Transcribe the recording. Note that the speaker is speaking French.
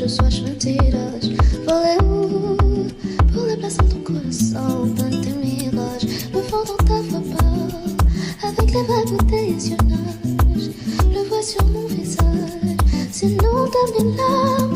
je sois chanteras. Voulez-vous pour les places dans ton coração, plein de mirages, me font dans ta voix pâle, avec les vagues de tes yeux nages, le vois sur mon visage, sinon t'as mes larmes.